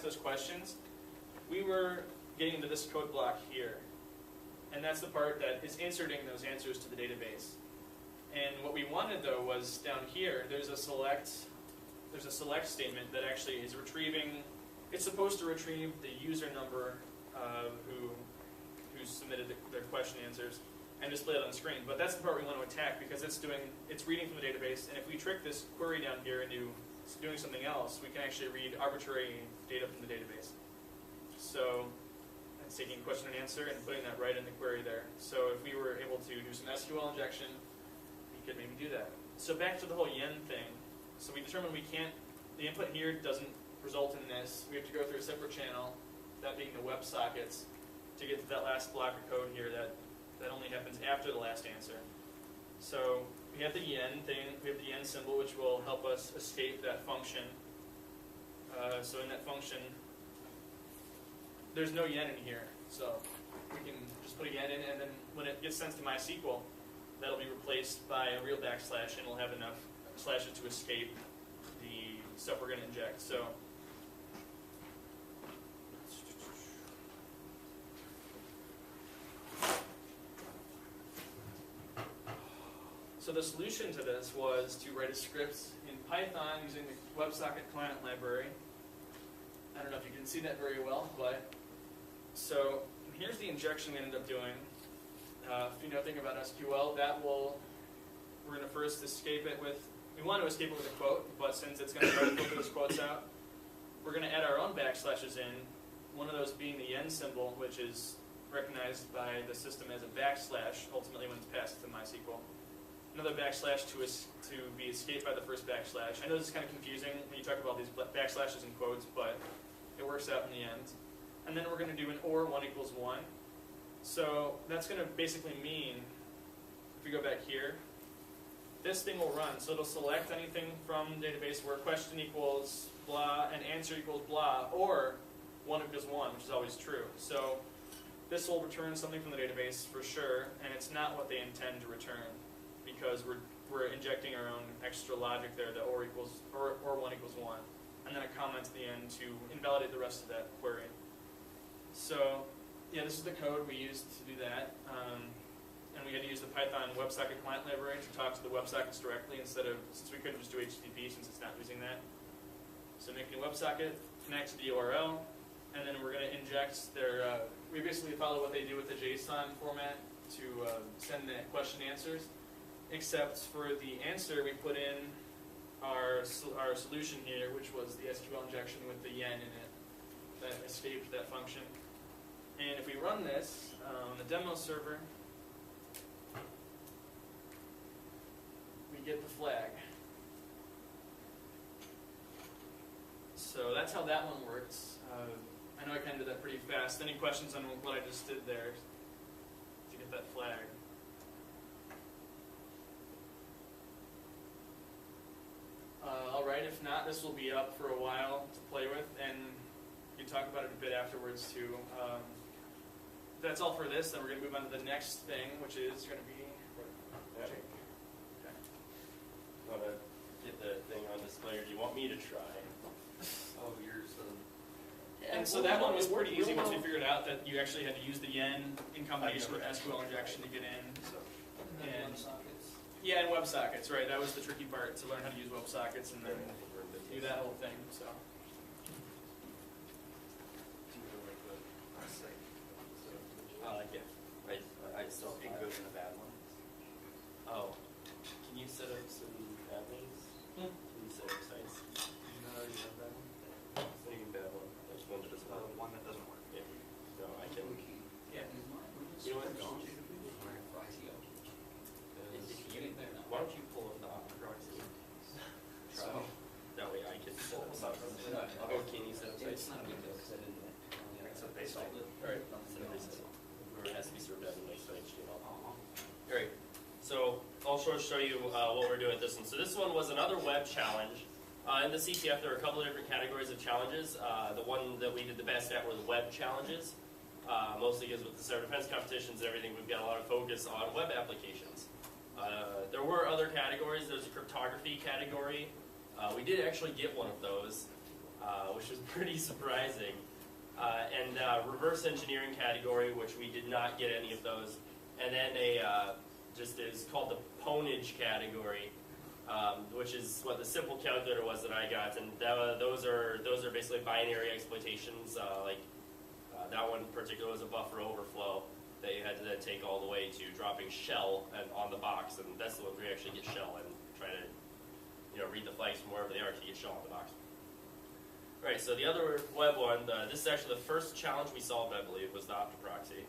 those questions, we were getting into this code block here. And that's the part that is inserting those answers to the database. And what we wanted though was down here, there's a select statement that actually is retrieving, it's supposed to retrieve the user number who submitted their question answers and display it on the screen. But that's the part we want to attack because it's reading from the database, and if we trick this query down here into doing something else, we can actually read arbitrary data from the database. So it's taking question and answer and putting that right in the query there. So if we were able to do some SQL injection, we could maybe do that. So back to the whole yen thing. So we determined the input here doesn't result in this. We have to go through a separate channel, that being the WebSockets, to get to that last block of code here that only happens after the last answer. So we have the yen thing, we have the yen symbol, which will help us escape that function. So in that function, there's no yen in here. So we can just put a yen in, and then when it gets sent to MySQL, that'll be replaced by a real backslash, and we'll have enough slashes to escape the stuff we're going to inject. So the solution to this was to write a script in Python using the WebSocket client library. I don't know if you can see that very well, but so here's the injection we ended up doing. If you know anything about SQL, we're going to first escape it with, we want to escape it with a quote, but since it's going to try to filter those quotes out, we're going to add our own backslashes in, one of those being the yen symbol, which is recognized by the system as a backslash, ultimately when it's passed to MySQL. Another backslash to be escaped by the first backslash. I know this is kind of confusing when you talk about these backslashes and quotes, but it works out in the end. And then we're going to do an OR 1 equals 1. So that's going to basically mean, if we go back here, this thing will run. So it'll select anything from the database where question equals blah and answer equals blah, or 1 equals 1, which is always true. So this will return something from the database for sure, and it's not what they intend to return, because we're injecting our own extra logic there, that or 1 equals 1, and then a comment at the end to invalidate the rest of that query. So yeah, this is the code we used to do that, and we had to use the Python WebSocket client library to talk to the WebSockets directly instead of, since we couldn't just do HTTP since it's not using that. So make a new WebSocket, connect to the URL, and then we're going to inject their, we basically follow what they do with the JSON format to send the question answers. Except for the answer, we put in our solution here, which was the SQL injection with the yen in it that escaped that function. And if we run this on the demo server, we get the flag. So that's how that one works. I know I kind of did that pretty fast. Any questions on what I just did there to get that flag? Alright, if not, this will be up for a while to play with, and we can talk about it a bit afterwards too. That's all for this, then we're going to move on to the next thing, which is going to be... Okay. Want to get the thing on display, or do you want me to try? Oh, yours. And so that one was pretty easy once we figured out that you actually had to use the yen in combination with SQL injection to get in. And yeah, and WebSockets, right? That was the tricky part, to learn how to use WebSockets and then do that whole thing. So. I still think good and a bad one. Oh, can you set up some bad ones? Can you set up sites? No, you have that one? So you can bad one. There's one that doesn't work. One that doesn't work. Yeah. So I can. Yeah. You know what? Why don't you pull up the opera proxy? So That way I can set up sites. Oh, can you set up sites? it's not a big deal because I didn't. So they solved it. Alright. Or it has to be served as a nice HTML. Alright, so I'll show you what we're doing with this one. So this one was another web challenge. In the CTF, there are a couple of different categories of challenges. The one that we did the best at were the web challenges. Mostly because with the cyber defense competitions and everything, we've got a lot of focus on web applications. There were other categories. There's a cryptography category. We did actually get one of those. which was pretty surprising. And reverse engineering category, which we did not get any of those. And then just is called the ponage category, which is what the simple calculator was that I got. And those are basically binary exploitations. That one in particular was a buffer overflow that you had to then take all the way to dropping shell on the box, and that's the one where you actually get shell and try to read the flags from wherever they are to get shell on the box. All right, so the other web one, this is actually the first challenge we solved, I believe, was the Optoproxy.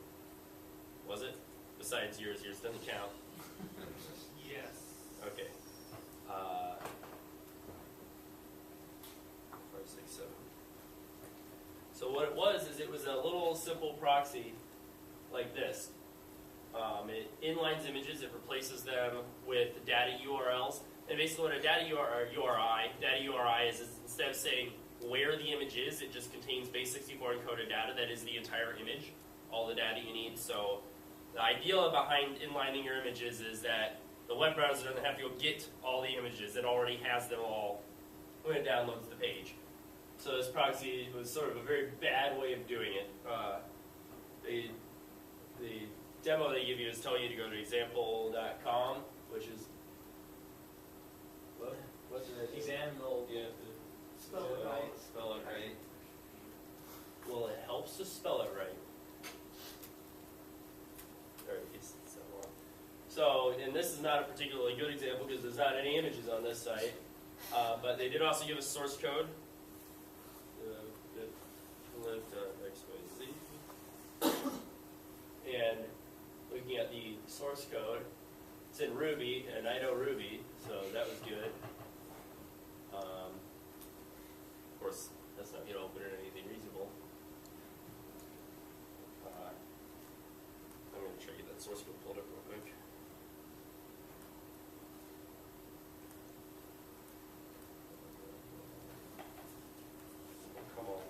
Was it? Besides yours doesn't count. Yes. Okay. 5, 6, 7. So what it was is it was a little simple proxy like this. It inlines images, it replaces them with data URLs, and basically what a data URI is instead of saying where the image is, it just contains base64 encoded data that is the entire image, all the data you need. So the idea behind inlining your images is that the web browser doesn't have to go get all the images, it already has them all when it downloads the page. So this proxy was sort of a very bad way of doing it. The demo they give you is telling you to go to example.com, which is what's it? Example. Yeah. Spell it right. Spell it right. Well, it helps to spell it right. So, and this is not a particularly good example because there's not any images on this site, but they did also give us source code. And looking at the source code, it's in Ruby, and I know Ruby, so that was good. Of course, that's not going to open in anything reasonable. I'm going to try to get that source code pulled up real quick. Come on.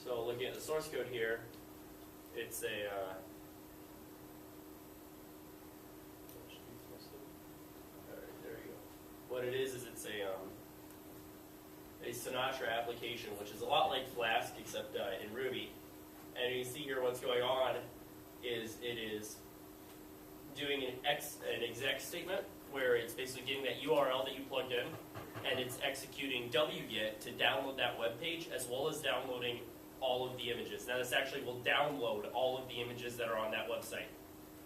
So looking at the source code here, it's a alright, there you go. What it is it's a Sinatra application, which is a lot like Flask except in Ruby. And you can see here what's going on is it is doing an exec statement where it's basically getting that URL that you plugged in, and it's executing wget to download that web page as well as downloading all of the images. Now this actually will download all of the images that are on that website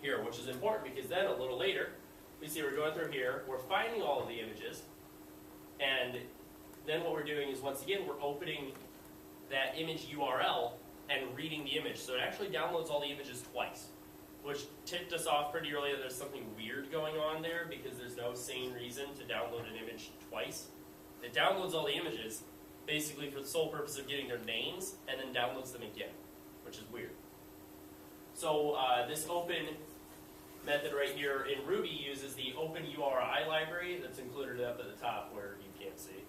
here, which is important because then a little later, we see we're going through here, we're finding all of the images, and then what we're doing is once again, we're opening that image URL and reading the image. So it actually downloads all the images twice, which tipped us off pretty early that there's something weird going on there because there's no sane reason to download an image twice. It downloads all the images basically for the sole purpose of getting their names and then downloads them again, which is weird. So this open method right here in Ruby uses the open URI library that's included up at the top where you can't see.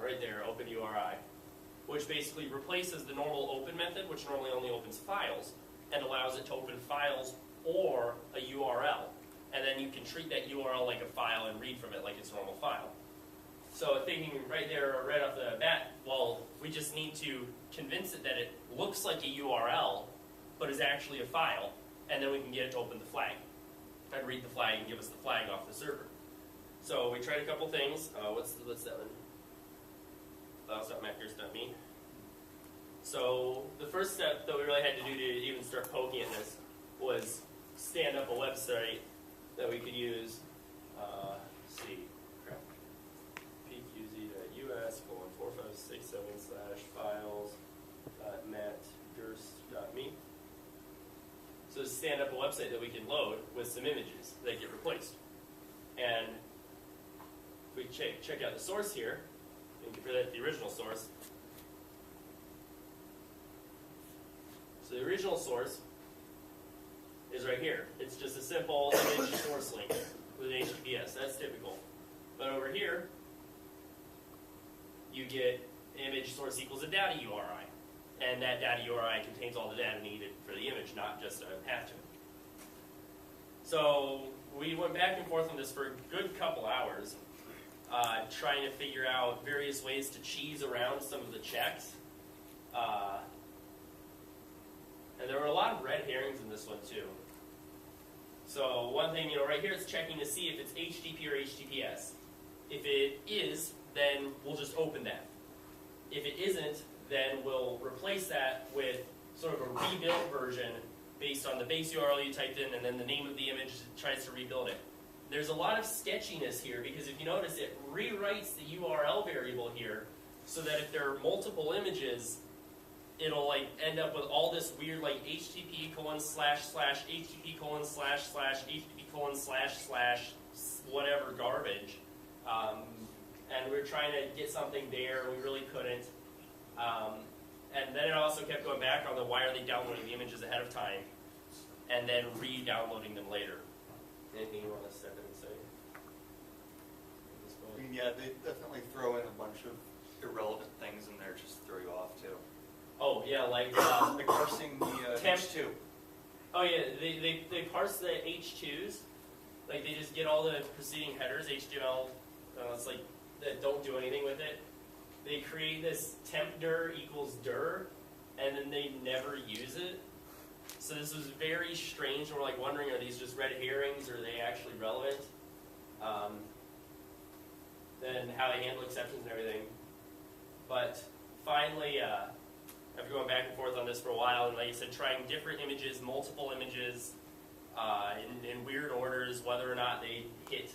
Right there, open URI, which basically replaces the normal open method, which normally only opens files, and allows it to open files or a URL. And then you can treat that URL like a file and read from it like it's a normal file. So thinking right there, right off the bat, well, we just need to convince it that it looks like a URL, but is actually a file, and then we can get it to open the flag and read the flag and give us the flag off the server. So we tried a couple things. What's that one? Files.mackers.me. So the first step that we really had to do to even start poking at this was stand up a website that we could use. pqz.us:4567/files.mattgers.me. So stand up a website that we can load with some images that get replaced. And if we check out the source here and compare that to the original source. So the original source is right here. It's just a simple image source link with an HTTPS. That's typical. But over here, you get image source equals a data URI. and that data URI contains all the data needed for the image, not just a path to it. So we went back and forth on this for a good couple hours, trying to figure out various ways to cheese around some of the checks. And there were a lot of red herrings in this one too. So one thing, right here it's checking to see if it's HTTP or HTTPS. If it is, then we'll just open that. If it isn't, then we'll replace that with sort of a rebuilt version based on the base URL you typed in and then the name of the image tries to rebuild it. There's a lot of sketchiness here because if you notice it rewrites the URL variable here so that if there are multiple images, it'll like end up with all this weird like HTTP:// HTTP:// HTTP:// whatever garbage. And we were trying to get something there, we really couldn't. And then it also kept going back on the why are they downloading the images ahead of time and then re-downloading them later. Anything you want to step in and say? I mean, yeah, they definitely throw in a bunch of irrelevant things in there just to throw you off too. Oh yeah, like Like parsing the temp- H2. oh yeah, they parse the H2s. Like they just get all the preceding headers, HTML. It's like that don't do anything with it. They create this temp dir equals dir, and then they never use it. So this was very strange. And we're like wondering, are these just red herrings, or are they actually relevant? Then how they handle exceptions and everything. But finally, after going back and forth on this for a while, and like I said, trying different images, multiple images, in weird orders, whether or not they hit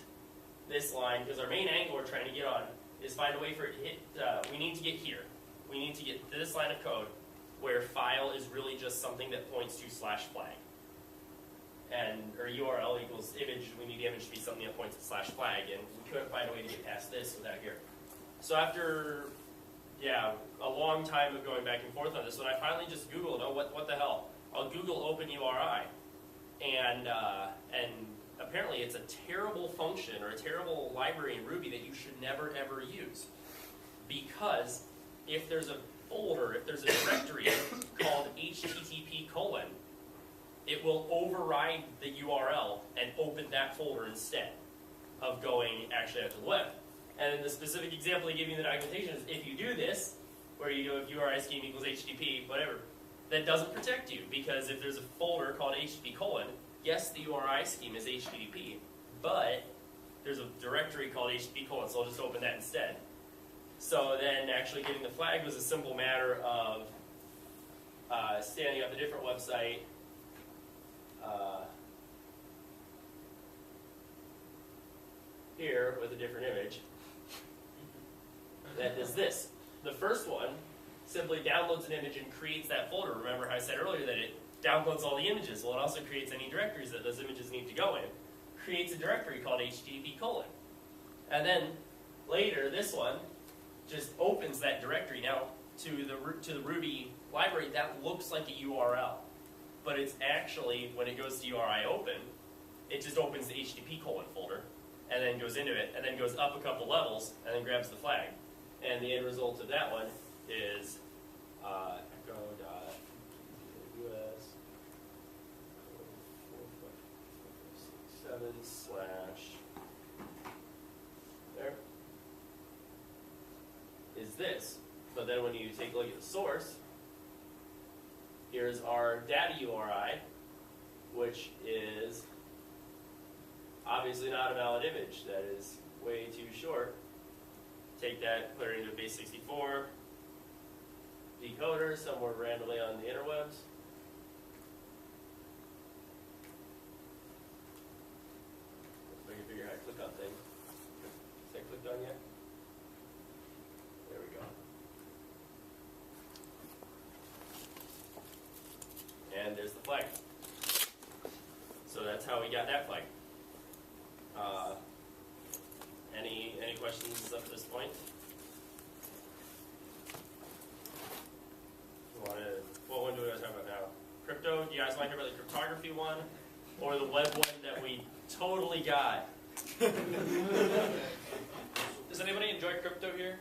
this line, because our main angle we're trying to get on is find a way for it to hit, we need to get here. We need to get to this line of code where file is really just something that points to /flag. And, or URL equals image, we need the image to be something that points to /flag, and we couldn't find a way to get past this without here. So after, yeah, a long time of going back and forth on this one, I finally just Googled, oh, what the hell? I'll Google OpenURI. And apparently it's a terrible function or a terrible library in Ruby that you should never ever use. Because if there's a folder, if there's a directory called HTTP:, it will override the URL and open that folder instead of going actually out to the web. And then the specific example he gave me in the documentation is if you do this, where you go if URI scheme equals HTTP, whatever, that doesn't protect you because if there's a folder called HTTP:, yes, the URI scheme is HTTP, but there's a directory called HTTP:, so I'll just open that instead. So then actually getting the flag was a simple matter of standing up a different website, here with a different image that does this. The first one simply downloads an image and creates that folder. Remember how I said earlier that it downloads all the images. Well, it also creates any directories that those images need to go in. Creates a directory called HTTP:. And then later, this one just opens that directory now to the Ruby library that looks like a URL. But it's actually, when it goes to URI open, it just opens the HTTP:, folder and then goes into it and then goes up a couple levels and then grabs the flag. And the end result of that one is echo.us there is this. But then when you take a look at the source, here's our data URI, which is obviously not a valid image. That is way too short. Take that, put it into a base 64 decoder somewhere randomly on the interwebs. So I can figure out how to click on things. Is that clicked on yet? There we go. And there's the flag. So that's how we got that flag. Any questions up to this point? What one do we want to talk about now? Crypto? Do you guys want to hear about the cryptography one? Or the web one that we totally got? Does anybody enjoy crypto here?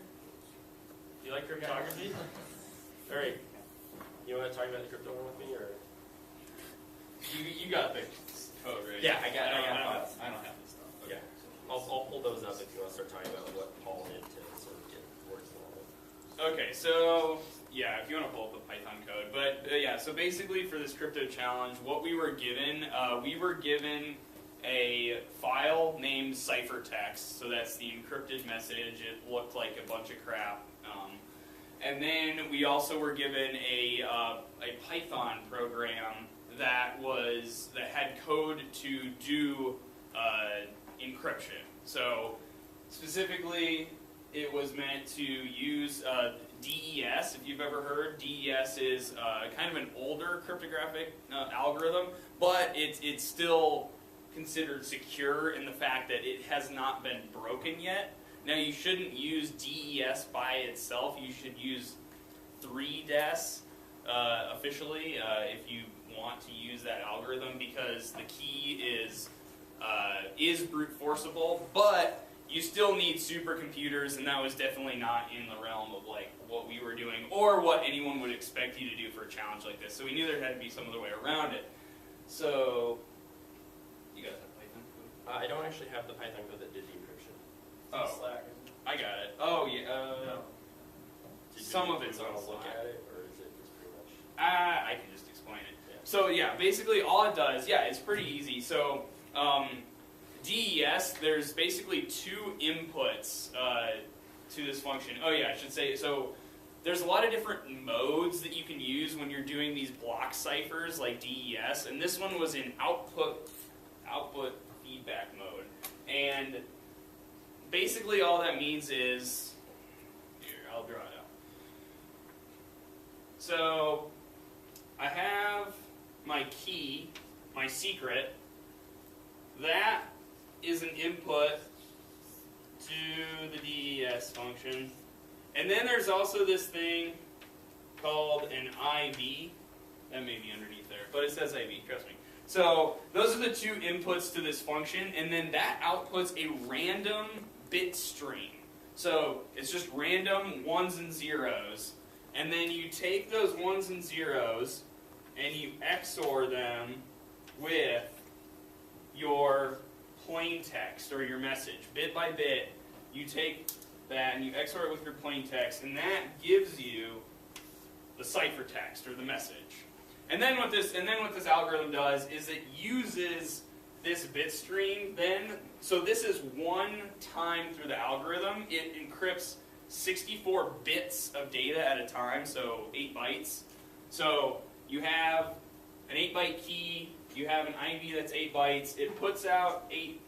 Do you like cryptography? All right. You want to talk about the crypto one with me, or? You got the code, right? Yeah, I got I files. don't have this stuff. Yeah. I'll pull those up if you want to start talking about what Paul did to sort of get words on it. Okay, so yeah, if you want to pull up the Python code, but yeah, so basically for this crypto challenge, what we were given a file named ciphertext. So that's the encrypted message. It looked like a bunch of crap. And then we also were given a Python program that had code to do encryption. So specifically, it was meant to use DES. If you've ever heard, DES is kind of an older cryptographic algorithm, but it's still considered secure in the fact that it has not been broken yet. Now, you shouldn't use DES by itself. You should use 3DES officially if you want to use that algorithm, because the key is brute forceable, but you still need supercomputers, and that was definitely not in the realm of like what we were doing or what anyone would expect you to do for a challenge like this. So we knew there had to be some other way around it. So you guys have Python code? I don't actually have the Python code that did the encryption. Oh, Slack. I got it. Oh yeah. Some of it's on on look Slack. at it, or is it just pretty much? I can just explain it. Yeah. So yeah, basically all it does, yeah, it's pretty easy. So DES, there's basically two inputs to this function. Oh yeah, I should say, so there's a lot of different modes that you can use when you're doing these block ciphers like DES, and this one was in output feedback mode. And basically all that means is, here, I'll draw it out. So I have my key, my secret. That is an input to the DES function. And then there's also this thing called an IV. That may be underneath there, but it says IV, trust me. So those are the two inputs to this function, and then that outputs a random bit stream. So it's just random ones and zeros. And then you take those ones and zeros and you XOR them with your plain text or your message. Bit by bit, you take that and you XOR it with your plain text, and that gives you the ciphertext or the message. And then what this algorithm does is it uses this bit stream then. So this is one time through the algorithm. It encrypts 64 bits of data at a time, so 8 bytes. So you have an 8-byte key, you have an IV that's 8 bytes. It puts out 8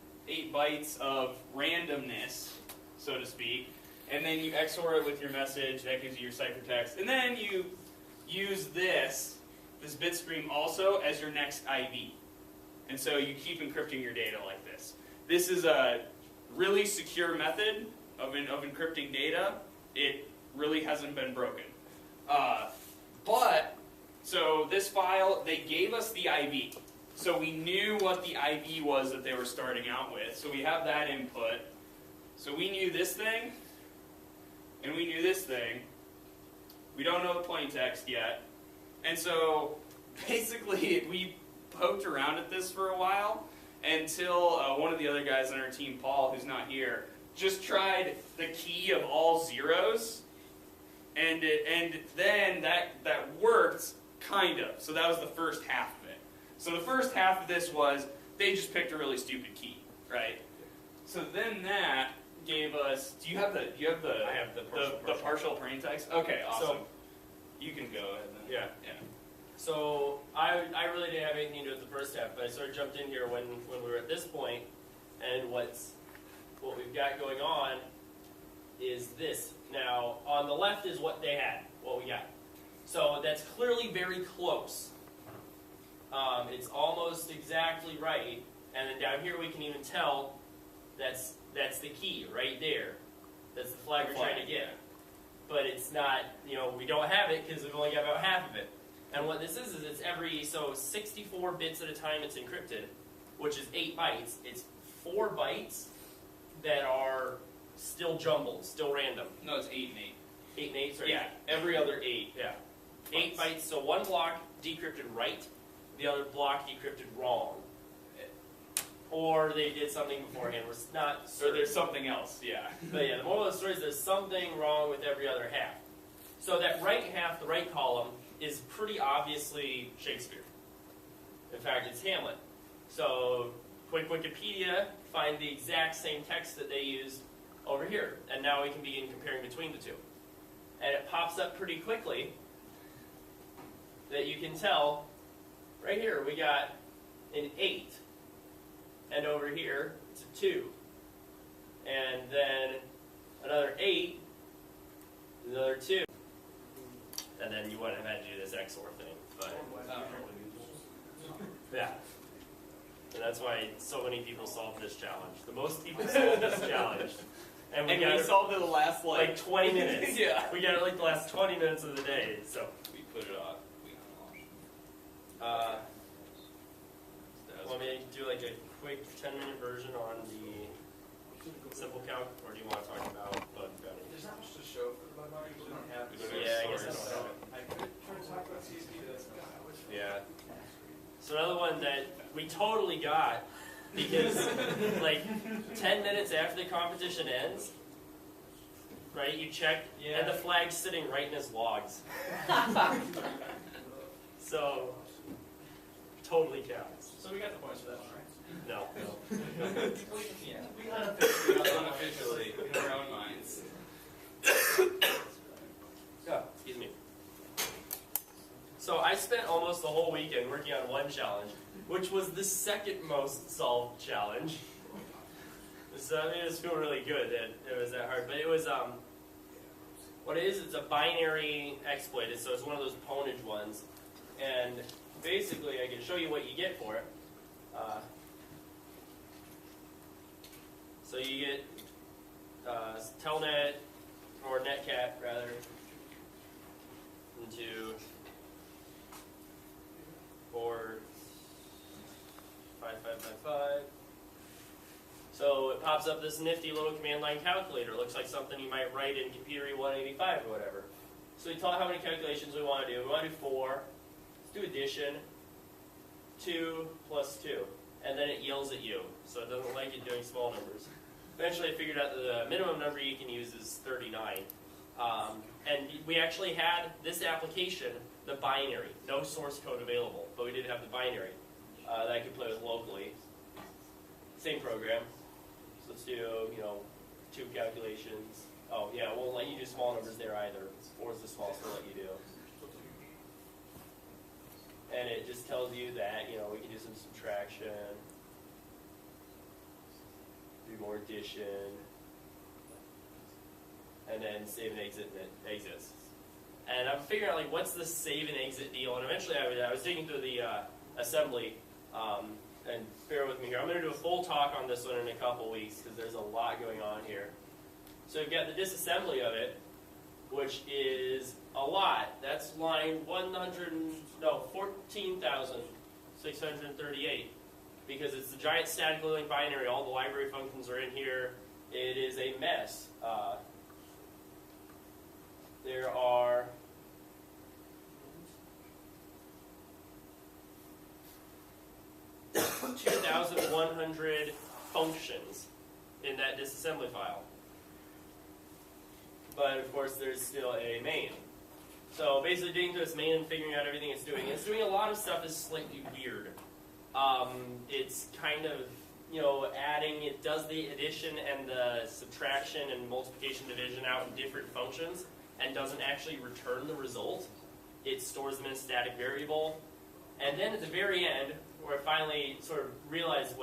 bytes of randomness, so to speak, and then you XOR it with your message. That gives you your ciphertext. And then you use this bit stream also as your next IV. And so you keep encrypting your data like this. This is a really secure method of encrypting data. It really hasn't been broken. So this file, they gave us the IV. So we knew what the IV was that they were starting out with. So we have that input. So we knew this thing, and we knew this thing. We don't know the plain text yet. And so basically we poked around at this for a while until one of the other guys on our team, Paul, who's not here, just tried the key of all zeros, and then that worked, kind of. So that was the first half of it. So the first half of this was they just picked a really stupid key, right? So then that gave us. Do you have the? I have the partial plain text. Okay, awesome. So, you can go ahead then. Yeah. So I really didn't have anything to do with the first half, but I sort of jumped in here when we were at this point, and what we've got going on is this. Now, on the left is what they had, what we got. So that's clearly very close. It's almost exactly right, and then down here we can even tell that's the key right there. That's the flag we're trying to get. But it's not, we don't have it because we've only got about half of it. And what this is it's every, 64 bits at a time it's encrypted, which is 8 bytes. It's 4 bytes that are still jumbled, still random. No, it's 8 and 8. 8 and 8, right? Yeah, every other 8. Yeah. 8 bytes, so one block decrypted right, the other block decrypted wrong. Or they did something beforehand. We're not Or certain. there's something else, yeah. But yeah, the moral of the story is there's something wrong with every other half. So that right half, the right column, is pretty obviously Shakespeare. In fact, it's Hamlet. So, quick Wikipedia, find the exact same text that they used over here. And now we can begin comparing between the two. And it pops up pretty quickly that you can tell, right here, we got an 8. And over here, it's a 2. And then another 8, another 2. And then you wouldn't have had to do this XOR thing. But yeah. And that's why so many people solved this challenge. The most people solved this challenge. And we got we it solved it in the last like 20 minutes. Yeah. We got it like the last 20 minutes of the day. So We put it on. want me to do like a quick 10-minute version on the simple calc, or do you want to talk about bug bounty? There's not much to show for the bug bounty. We don't have Yeah, I guess I don't have it. I could try to talk about CSP, but that's not. Yeah. So another one that we totally got because like 10 minutes after the competition ends, right, you check and the flag's sitting right in his logs. So totally counts. So we got the points for that one, right? No. Yeah. We unofficially, in our own minds. Yeah, excuse me. So I spent almost the whole weekend working on one challenge, which was the second most solved challenge. So I mean, it was feeling really good that it was that hard. But it was, what it is, it's a binary exploit. So it's one of those ponage ones. And basically, I can show you what you get for it. So you get telnet, or netcat rather, into port 5555. So it pops up this nifty little command line calculator. It looks like something you might write in Computer 185 or whatever. So we tell it how many calculations we want to do. We want to do 4. Let's do addition. 2 plus 2. And then it yells at you. So it doesn't like it doing small numbers. Eventually I figured out that the minimum number you can use is 39. And we actually had this application, the binary, no source code available, but we did have the binary that I could play with locally. Same program. So let's do, 2 calculations. Oh yeah, it won't let you do small numbers there either. 4 is the smallest we'll let you do. And it just tells you that, we can do some subtraction, do more addition, and then save and exit, and it exits. And I'm figuring out, like, what's the save and exit deal? And eventually I was digging through the assembly, and bear with me here. I'm going to do a full talk on this one in a couple weeks, because there's a lot going on here. So we've got the disassembly of it, which is a lot. That's line 14,638, because it's the giant static loading binary. All the library functions are in here. It is a mess. There are 2,100 functions in that disassembly file. But of course there's still a main. So basically digging through this main and figuring out everything it's doing. It's doing a lot of stuff that's slightly weird. It's kind of, adding, it does the addition and the subtraction and multiplication division out in different functions and doesn't actually return the result. It stores them in a static variable. And then at the very end, where I finally sort of realized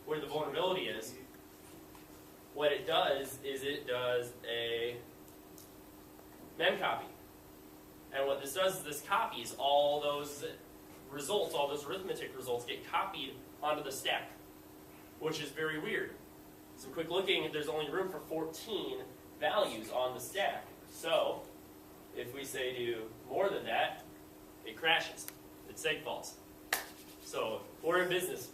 where the vulnerability is, what it does is it does a memcopy. And what this does is this copies all those results, all those arithmetic results get copied onto the stack, which is very weird. So quick looking, there's only room for 14 values on the stack. So if we say do more than that, it crashes. It segfaults. So we're in business.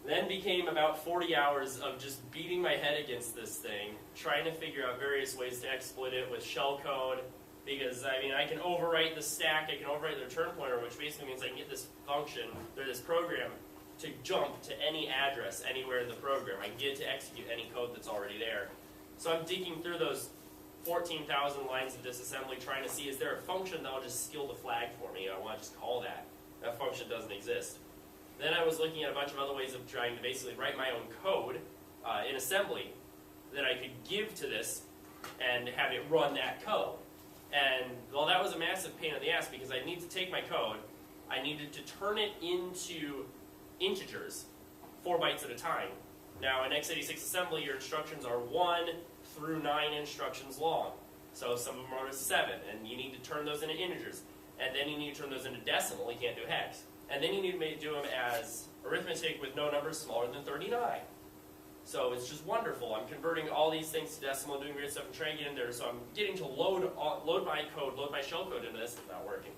Then became about 40 hours of just beating my head against this thing, trying to figure out various ways to exploit it with shellcode, Because, I mean, I can overwrite the stack, I can overwrite the return pointer, which basically means I can get this function, or this program, to jump to any address anywhere in the program. I can get it to execute any code that's already there. So I'm digging through those 14,000 lines of disassembly trying to see, is there a function that will just steal the flag for me? I want to just call that. That function doesn't exist. Then I was looking at a bunch of other ways of trying to basically write my own code in assembly that I could give to this and have it run that code. And, well, that was a massive pain in the ass because I need to take my code, I needed to turn it into integers, 4 bytes at a time. Now, in x86 assembly, your instructions are 1 through 9 instructions long. So some of them are 7, and you need to turn those into integers. And then you need to turn those into decimal, you can't do hex. And then you need to do them as arithmetic with no numbers smaller than 39. So it's just wonderful. I'm converting all these things to decimal, doing weird stuff, and trying to get in there. So I'm getting to load my code, load my shell code into this. It's not working.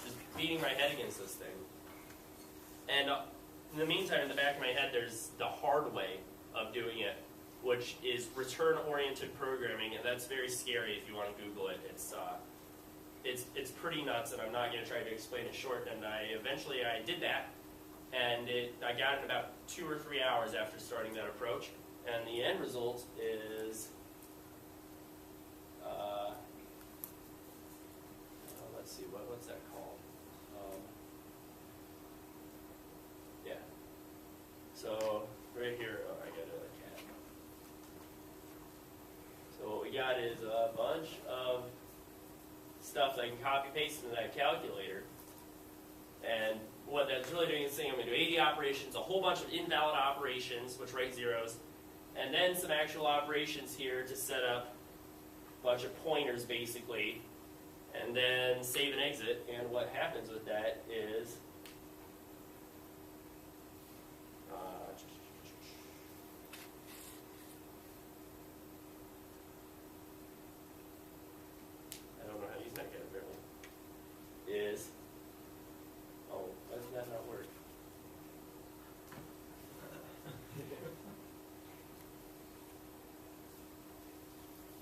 Just beating my head against this thing. And in the meantime, in the back of my head, there's the hard way of doing it, which is return-oriented programming, and that's very scary if you want to Google it. It's pretty nuts, and I'm not going to try to explain it short. And eventually I did that, and I got it in about 2 or 3 hours after starting that approach. And the end result is, let's see, what's that called? Yeah. So right here, oh, I got another cat. So what we got is a bunch of stuff that I can copy paste into that calculator. And what that's really doing is saying I'm going to do 80 operations, a whole bunch of invalid operations, which write zeros, and then some actual operations here to set up a bunch of pointers, basically, and then save and exit. And what happens with that is I don't know how to use that yet, apparently. Is, oh, why does that not work?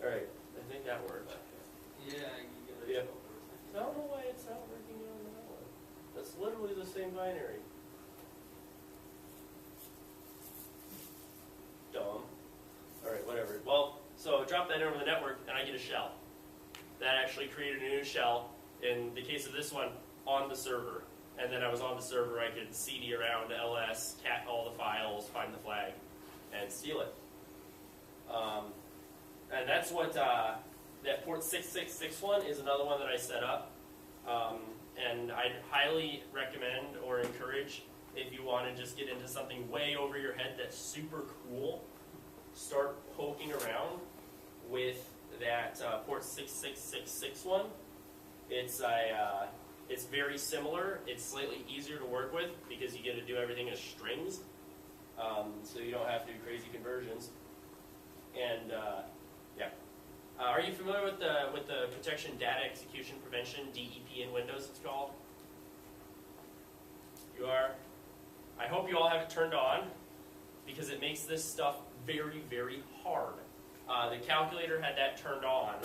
Alright, I think that worked. Yeah, you gotta. Yeah. I don't know why it's not working on that one. That's literally the same binary. Dumb. Alright, whatever. Well, so drop that in over the network and I get a shell. That actually created a new shell, in the case of this one, on the server. And then I was on the server, I could CD around ls, cat all the files, find the flag, and steal it. And that's what, that port 6661 is another one that I set up. And I'd highly recommend or encourage, if you want to just get into something way over your head that's super cool, start poking around with that port 66661. It's very similar. It's slightly easier to work with because you get to do everything as strings, so you don't have to do crazy conversions. And yeah, are you familiar with the protection data execution prevention (DEP) in Windows? It's called. You are. I hope you all have it turned on because it makes this stuff very, very hard. The calculator had that turned on,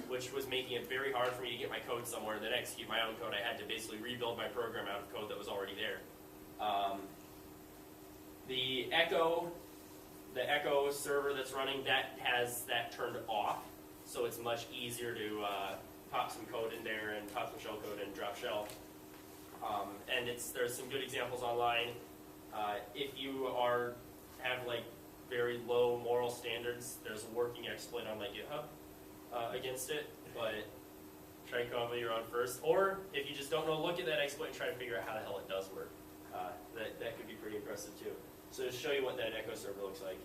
which was making it very hard for me to get my code somewhere and then execute my own code. I had to basically rebuild my program out of code that was already there. The Echo server that's running, that has that turned off, so it's much easier to pop some code in there and pop some shell code and drop shell. And there's some good examples online. If you have like very low moral standards, there's a working exploit on my GitHub against it, but try to come up with your own first. Or if you just don't know, look at that exploit and try to figure out how the hell it does work. That could be pretty impressive too. So to show you what that Echo server looks like.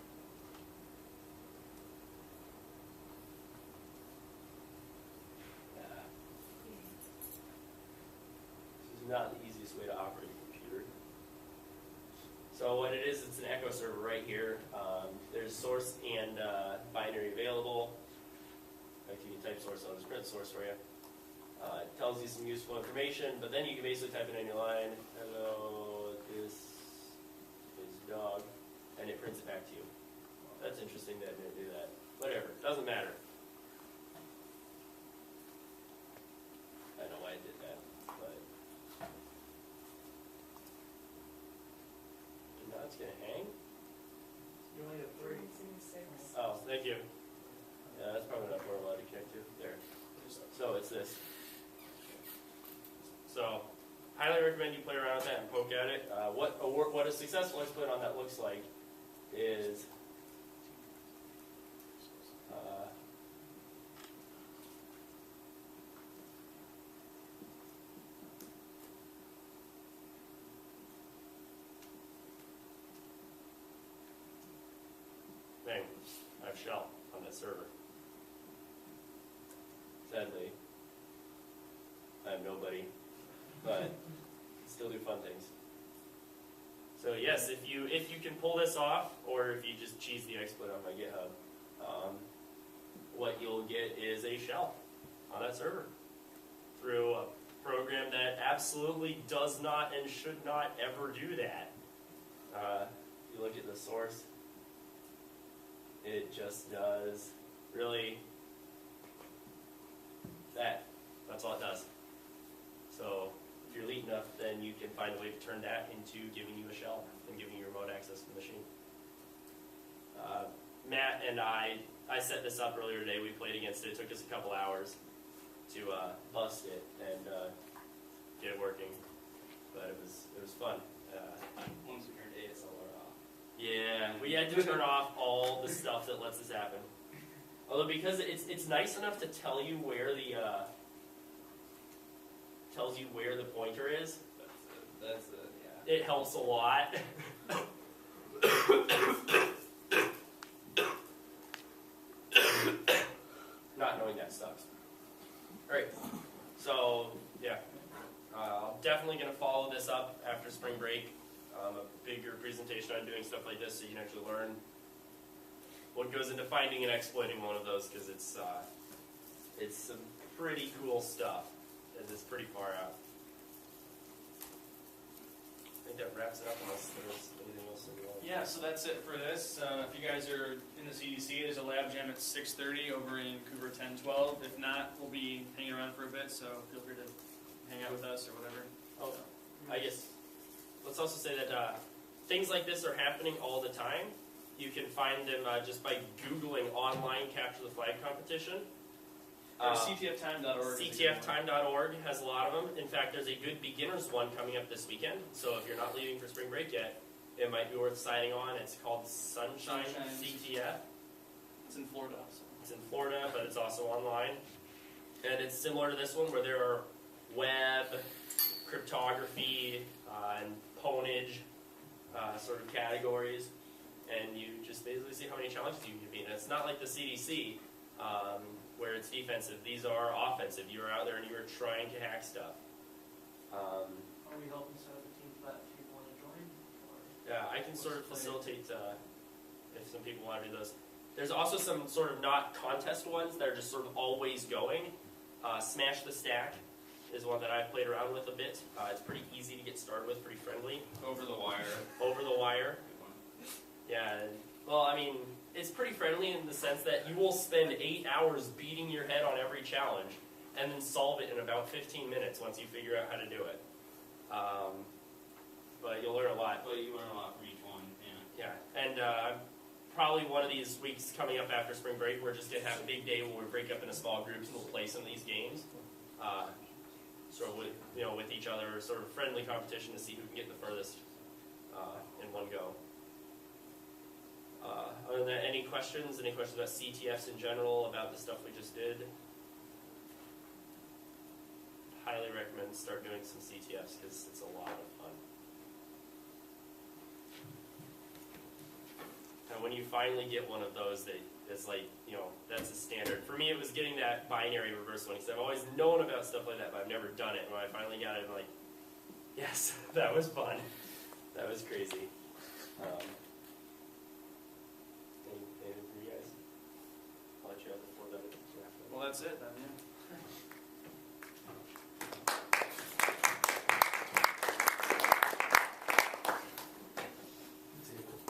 This is not the easiest way to operate a computer. So what it is, it's an Echo server right here. There's source and binary available. If you can type source, I'll just print source for you. It tells you some useful information, but then you can basically type it in your line. Hello, this is dog, and it prints it back to you. That's interesting that it didn't do that. Whatever, doesn't matter. That's gonna hang. You only have 3. Oh, thank you. Yeah, that's probably not where I'm allowed to connect to. There. So it's this. So, highly recommend you play around with that and poke at it. What a successful exploit on that looks like is bang, I have shell on that server. Sadly, I have nobody, but still do fun things. So yes, if you can pull this off, or if you just cheese the exploit on my GitHub, what you'll get is a shell on that server through a program that absolutely does not and should not ever do that. You look at the source, it just does really that. That's all it does. So if you're elite enough, then you can find a way to turn that into giving you a shell and giving you remote access to the machine. Matt and I set this up earlier today. We played against it. It took us a couple hours to bust it and get it working, but it was fun. Once we turned ASLR off. Yeah, we had to turn off all the stuff that lets this happen. Although because it's nice enough to tell you where the tells you where the pointer is. That's it, yeah. It helps a lot. Not knowing that sucks. Alright, so yeah, I'm definitely going to follow this up after spring break. A bigger presentation on doing stuff like this so you can actually learn what goes into finding and exploiting one of those, because it's some pretty cool stuff. It's pretty far out. I think that wraps it up unless there's anything else that you want. Yeah, so that's it for this. If you guys are in the CDC, there's a lab jam at 6:30 over in Cooper 1012. If not, we'll be hanging around for a bit, so feel free to hang out with us or whatever. Oh, I guess let's also say that things like this are happening all the time. You can find them just by Googling online capture the flag competition. CTFtime.org. CTFtime.org has a lot of them. In fact, there's a good beginners one coming up this weekend. So if you're not leaving for spring break yet, it might be worth signing on. It's called Sunshine CTF. It's in Florida. So. It's in Florida, but it's also online. And it's similar to this one where there are web, cryptography, and ponage sort of categories. And you just basically see how many challenges you can beat. And it's not like the CDC, where it's defensive. These are offensive. You're out there and you're trying to hack stuff. Are we helping set up a team for that if people want to join? Or Yeah, I can sort of facilitate if some people want to do those. There's also some sort of not contest ones that are just sort of always going. Smash the Stack is one that I've played around with a bit. It's pretty easy to get started with, pretty friendly. Over the wire. Over the wire. Good one. Yeah, well, I mean, it's pretty friendly in the sense that you will spend 8 hours beating your head on every challenge and then solve it in about 15 minutes once you figure out how to do it. But you'll learn a lot. But you learn a lot from each one, yeah. Yeah, and probably one of these weeks coming up after spring break, we're just going to have a big day where we break up into small groups and we'll play some of these games. Sort of with each other, sort of friendly competition to see who can get the furthest in one go. Other than that, any questions? Any questions about CTFs in general, about the stuff we just did? Highly recommend start doing some CTFs because it's a lot of fun. And when you finally get one of those, it's like, that's a standard. For me, it was getting that binary reverse one, because I've always known about stuff like that, but I've never done it. And when I finally got it, I'm like, yes, that was fun. That was crazy. Anything for you guys? I'll let you have the floor then. Well, that's it then, yeah.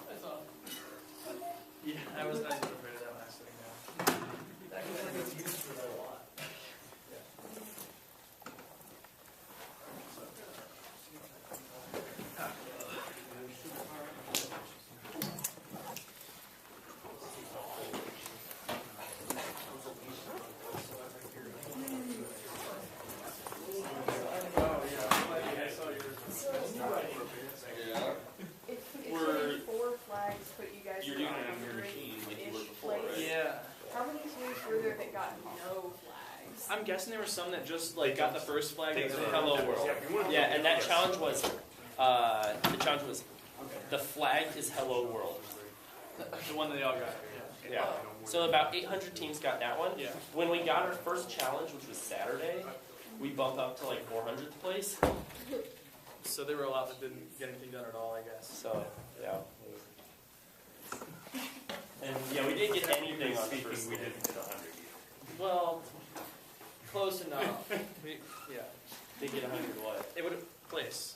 That's all. Yeah, I was afraid of that when I was sitting down. That kind of gets used for that a lot. I'm guessing there were some that just like got the first flag. Thanks and for then- Hello World. Yeah, and that challenge was the flag is Hello World. The one that they all got. Yeah. So about 800 teams got that one. Yeah. When we got our first challenge, which was Saturday, we bumped up to like 400th place. So there were a lot that didn't get anything done at all, I guess. So yeah. And yeah, we didn't get anything on the first. We didn't hit 100 either. Well, close enough. Yeah. Did get 100 what? It would have place.